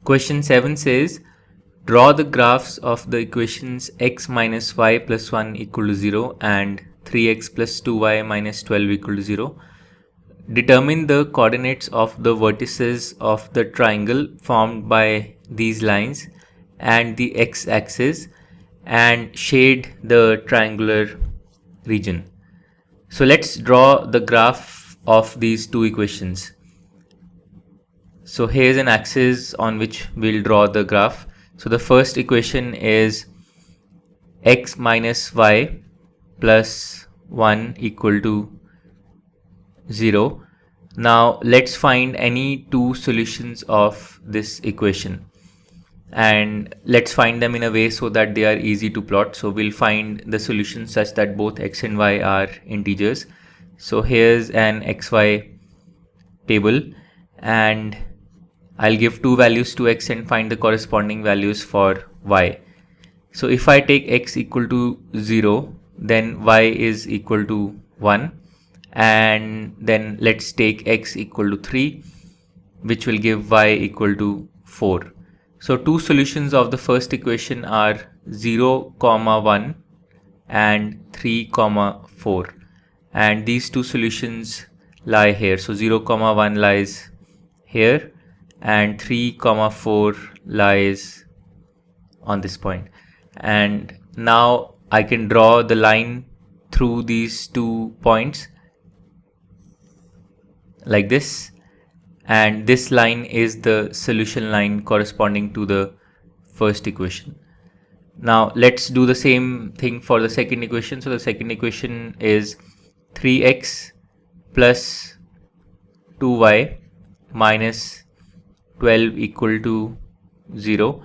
Question 7 says, draw the graphs of the equations x minus y plus 1 equal to 0 and 3x plus 2y minus 12 equal to 0. Determine the coordinates of the vertices of the triangle formed by these lines and the x-axis and shade the triangular region. So let's draw the graph of these two equations. So here's an axis on which we'll draw the graph. So the first equation is x minus y plus 1 equal to 0. Now let's find any two solutions of this equation, and let's find them in a way so that they are easy to plot. So we'll find the solution such that both x and y are integers. So here's an xy table, and I'll give two values to x and find the corresponding values for y. So if I take x equal to 0, then y is equal to 1, and then let's take x equal to 3, which will give y equal to 4. So two solutions of the first equation are 0, 1 and 3, 4, and these two solutions lie here. So 0, 1 lies here and 3, 4 lies on this point. And now I can draw the line through these 2 points like this, and this line is the solution line corresponding to the first equation. Now let's do the same thing for the second equation. So the second equation is 3x plus 2y minus 12 equal to 0.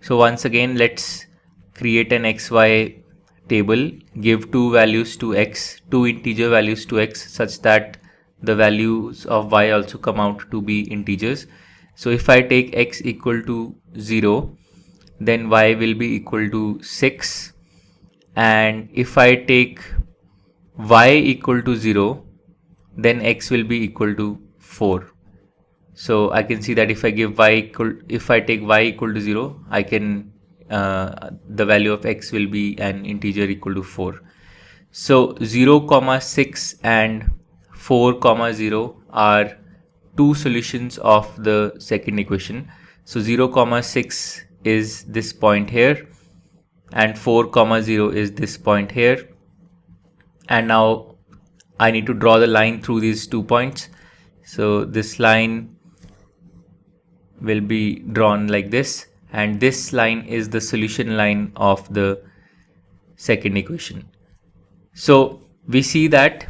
So once again, let's create an xy table, give two values to x, two integer values to x, such that the values of y also come out to be integers. So if I take x equal to 0, then y will be equal to 6, and if I take y equal to 0, then x will be equal to 4. So I can see that if I take y equal to 0, I can the value of x will be an integer equal to 4. So 0, 6 and 4, 0 are two solutions of the second equation. So 0, 6 is this point here, and 4, 0 is this point here. And now I need to draw the line through these 2 points. So this line will be drawn like this, and this line is the solution line of the second equation. So we see that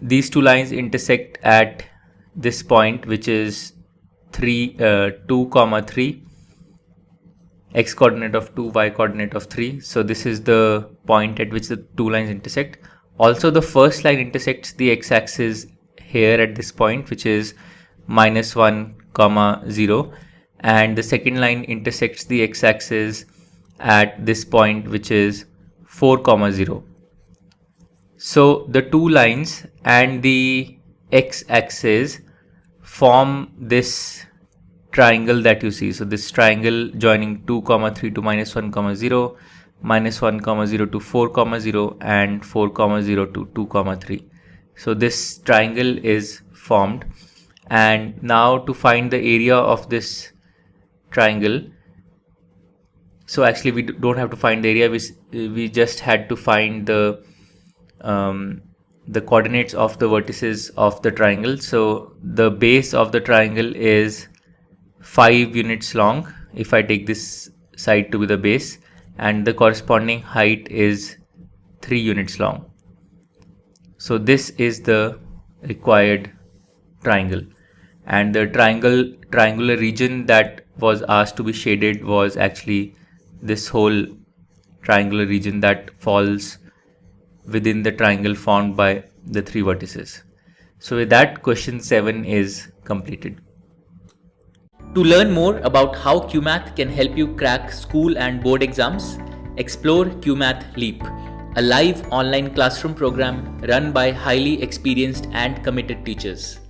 these two lines intersect at this point, which is 2, 3, x coordinate of 2, y coordinate of 3. So this is the point at which the two lines intersect. Also, the first line intersects the x-axis here at this point, which is minus 1, 0, and the second line intersects the x-axis at this point, which is 4, 0. So the two lines and the x-axis form this triangle that you see. So this triangle joining 2, 3 to minus 1, 0, minus 1, 0 to 4, 0, and 4, 0 to 2, 3. So this triangle is formed. And now to find the area of this triangle, so actually we don't have to find the area, we just had to find the coordinates of the vertices of the triangle. So the base of the triangle is 5 units long if I take this side to be the base, and the corresponding height is 3 units long. So this is the required triangle, and the triangular region that was asked to be shaded was actually this whole triangular region that falls within the triangle formed by the 3 vertices. So with that, question 7 is completed. To learn more about how QMath can help you crack school and board exams, explore QMath Leap, a live online classroom program run by highly experienced and committed teachers.